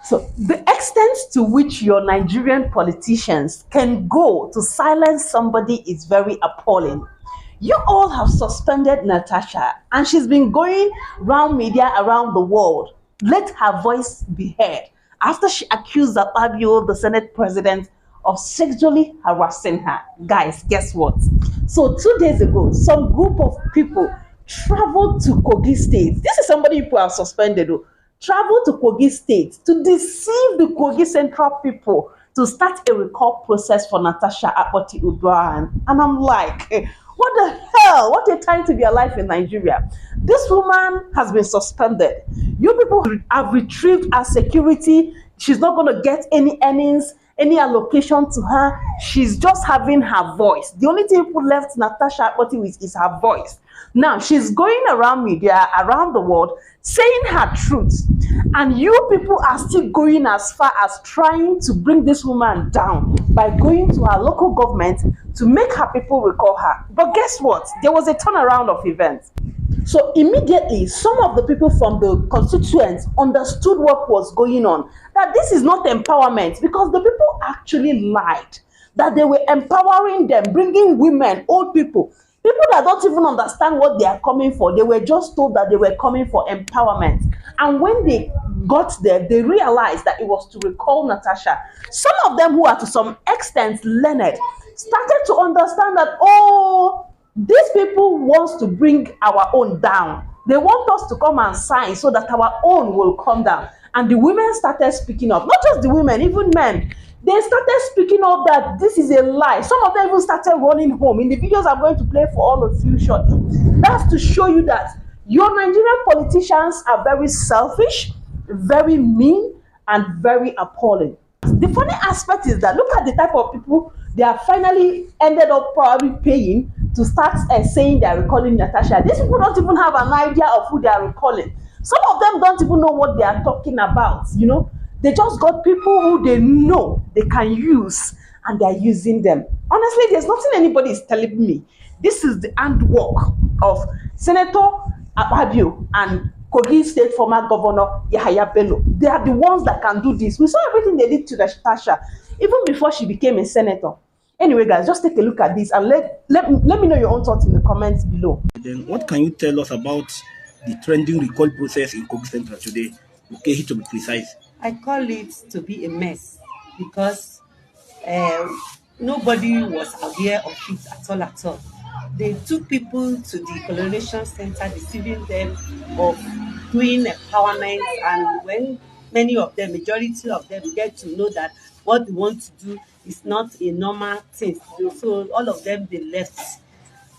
So the extent to which your Nigerian politicians can go to silence somebody is very appalling. You all have suspended Natasha and she's been going around media around the world. Let her voice be heard after she accused Akpabio, the Senate president, of sexually harassing her. Guys, guess what? So 2 days ago, some group of people traveled to Kogi State. This is somebody people have suspended. Traveled to Kogi State to deceive the Kogi Central people to start a recall process for Natasha Akpoti-Uduaghan. And I'm like, what the hell? What a time to be alive in Nigeria. This woman has been suspended. You people have retrieved her security. She's not going to get any earnings, any allocation to her. She's just having her voice. The only thing people left Natasha Akpoti with is her voice. Now, she's going around media, around the world, saying her truth. And you people are still going as far as trying to bring this woman down by going to her local government to make her people recall her. But guess what? There was a turnaround of events. So immediately, some of the people from the constituents understood what was going on. That this is not empowerment, because the people actually lied. That they were empowering them, bringing women, old people that don't even understand what they are coming for. They were just told that they were coming for empowerment. And when they got there, they realized that it was to recall Natasha. Some of them who are to some extent learned started to understand that, oh, these people want to bring our own down. They want us to come and sign so that our own will come down. And the women started speaking up. Not just the women, even men. They started speaking up that this is a lie. Some of them even started running home. In the videos I'm going to play for all of you shortly. That's to show you that your Nigerian politicians are very selfish, very mean, and very appalling. The funny aspect is that look at the type of people they have finally ended up probably paying to start saying they are recalling Natasha. These people don't even have an idea of who they are recalling. Some of them don't even know what they are talking about, you know. They just got people who they know they can use, and they're using them. Honestly, there's nothing anybody is telling me. This is the handwork of Senator Akpabio and Kogi State former Governor Yahaya Bello. They are the ones that can do this. We saw everything they did to Natasha, even before she became a senator. Anyway, guys, just take a look at this and let me know your own thoughts in the comments below. Then what can you tell us about the trending recall process in Kogi Central today? Okay, to be precise. I call it to be a mess because nobody was aware of it at all. They took people to the coronation center, deceiving them of doing empowerment, and when many of them, majority of them, get to know that what they want to do is not a normal thing. So all of them, they left.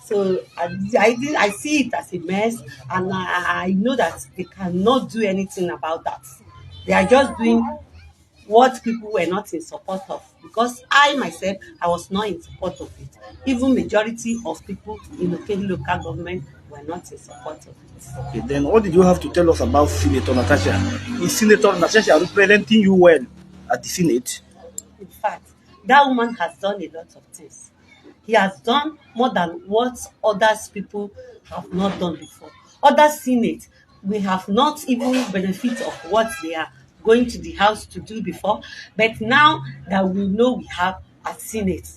So I see it as a mess, and I know that they cannot do anything about that. They are just doing what people were not in support of, because I myself, I was not in support of it. Even majority of people in local government were not in support of it. Okay, then what did you have to tell us about Senator Natasha? Is Senator Natasha representing you well at the Senate? In fact, that woman has done a lot of things. He has done more than what others people have not done before. Other Senate, we have not even benefit of what they are going to the house to do before, but now that we know we have a Senate.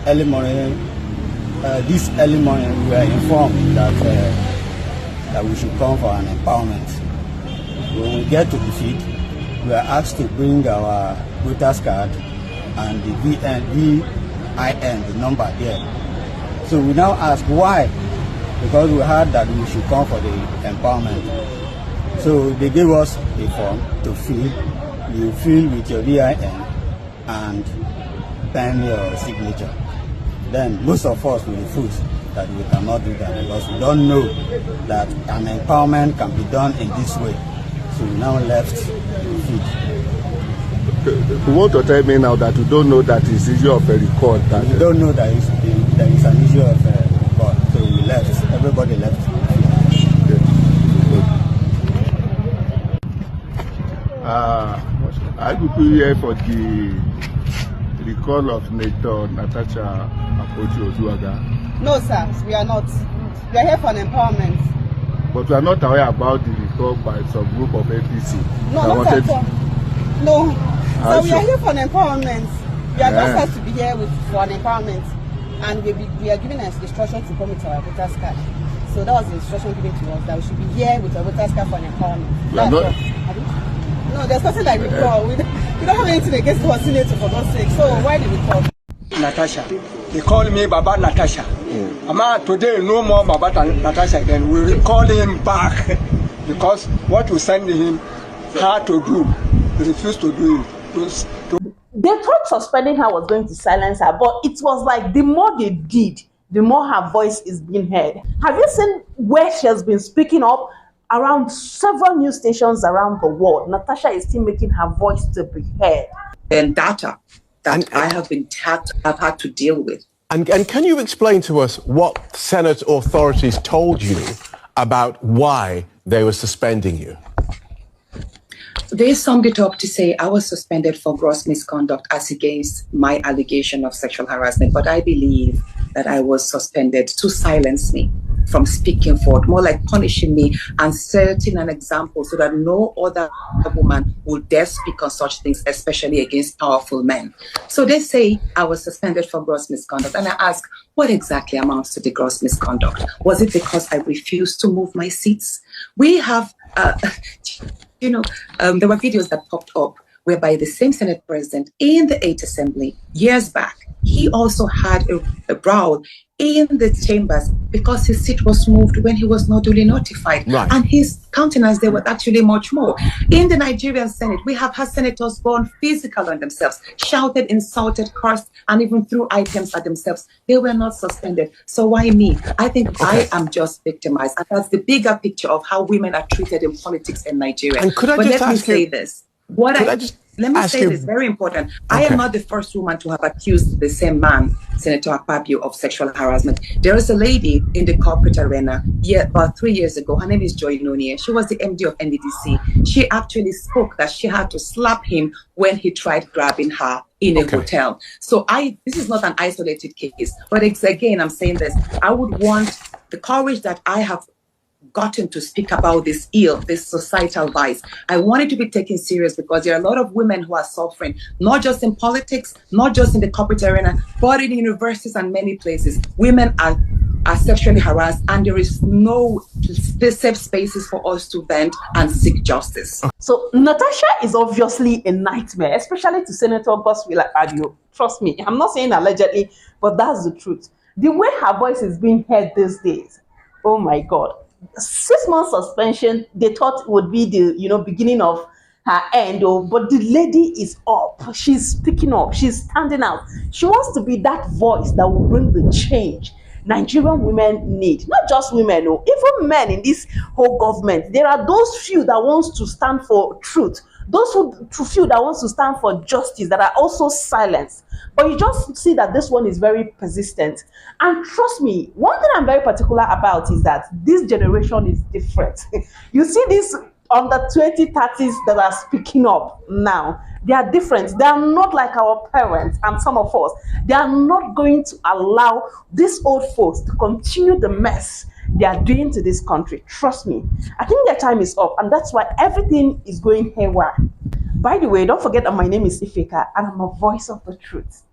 Early morning, this early morning, we were informed that we should come for an empowerment. When we get to the field, we are asked to bring our voters card and the VIN, the number there. So we now ask why, because we heard that we should come for the empowerment. So they gave us a form to fill. You fill with your VIN and pen your signature. Then most of us will refuse that we cannot do that because we don't know that an empowerment can be done in this way. So we now left the field. You want to tell me now that you don't know that it's issue of a record? That we don't know that there is an issue of a record. So we left. Everybody left. I will be here for the recall of Natasha Akpoti-Uduaghan. No, sir, we are not. We are here for an empowerment. But we are not aware about the talk by some group of APC. No, I not wanted at all. No. So we sure. are here for an empowerment. We are just asked to be here for an empowerment. And we are given an instruction to come with our voters card. So that was the instruction given to us, that we should be here with our voters card for an empowerment. We are not, no, there's nothing like we call. We don't have anything against our senator, for God's sake. So why did we call? Natasha. They call me Baba Natasha. Ama today no more Baba Natasha again. We recall him back because what we send him hard to do, he refused to do it. They thought suspending her was going to silence her, but it was like the more they did, the more her voice is being heard. Have you seen where she has been speaking up around several news stations around the world? Natasha is still making her voice to be heard. And data that I have had to deal with. And can you explain to us what Senate authorities told you about why they were suspending you? They summed it up to say I was suspended for gross misconduct as against my allegation of sexual harassment, but I believe that I was suspended to silence me from speaking forth, more like punishing me and setting an example so that no other woman would dare speak on such things, especially against powerful men. So they say I was suspended for gross misconduct. And I ask, what exactly amounts to the gross misconduct? Was it because I refused to move my seats? We have, there were videos that popped up whereby the same Senate president in the 8th Assembly years back, he also had a brawl in the chambers because his seat was moved when he was not duly notified. Right. And his countenance, there was actually much more. In the Nigerian Senate, we have had senators gone physical on themselves, shouted, insulted, cursed, and even threw items at themselves. They were not suspended. So why me? I think I am just victimized. And that's the bigger picture of how women are treated in politics in Nigeria. And could I but just let me ask you, say this. Let me say this, very important. I am not the first woman to have accused the same man, Senator Akpabio, of sexual harassment. There is a lady in the corporate arena about 3 years ago. Her name is Joy Nonie. She was the MD of NDDC. She actually spoke that she had to slap him when he tried grabbing her in a hotel. So this is not an isolated case. But again, I'm saying this. I would want the courage that I have gotten to speak about this this societal vice. I want it to be taken serious because there are a lot of women who are suffering, not just in politics, not just in the corporate arena, but in universities and many places. Women are sexually harassed and there is no safe spaces for us to vent and seek justice. So Natasha is obviously a nightmare, especially to Senator Godswill Akpabio. Trust me, I'm not saying allegedly, but that's the truth. The way her voice is being heard these days, oh my God. 6 months suspension, they thought it would be the beginning of her end, but the lady is up. She's speaking up. She's standing out. She wants to be that voice that will bring the change Nigerian women need. Not just women, even men in this whole government. There are those few that wants to stand for truth. Those few that wants to stand for justice that are also silenced. But you just see that this one is very persistent. And trust me, one thing I'm very particular about is that this generation is different. You see these under 20, 30s that are speaking up now. They are different. They are not like our parents and some of us. They are not going to allow these old folks to continue the mess they are doing to this country. Trust me. I think their time is up, and that's why everything is going haywire. By the way, don't forget that my name is Ifeka and I'm a voice of the truth.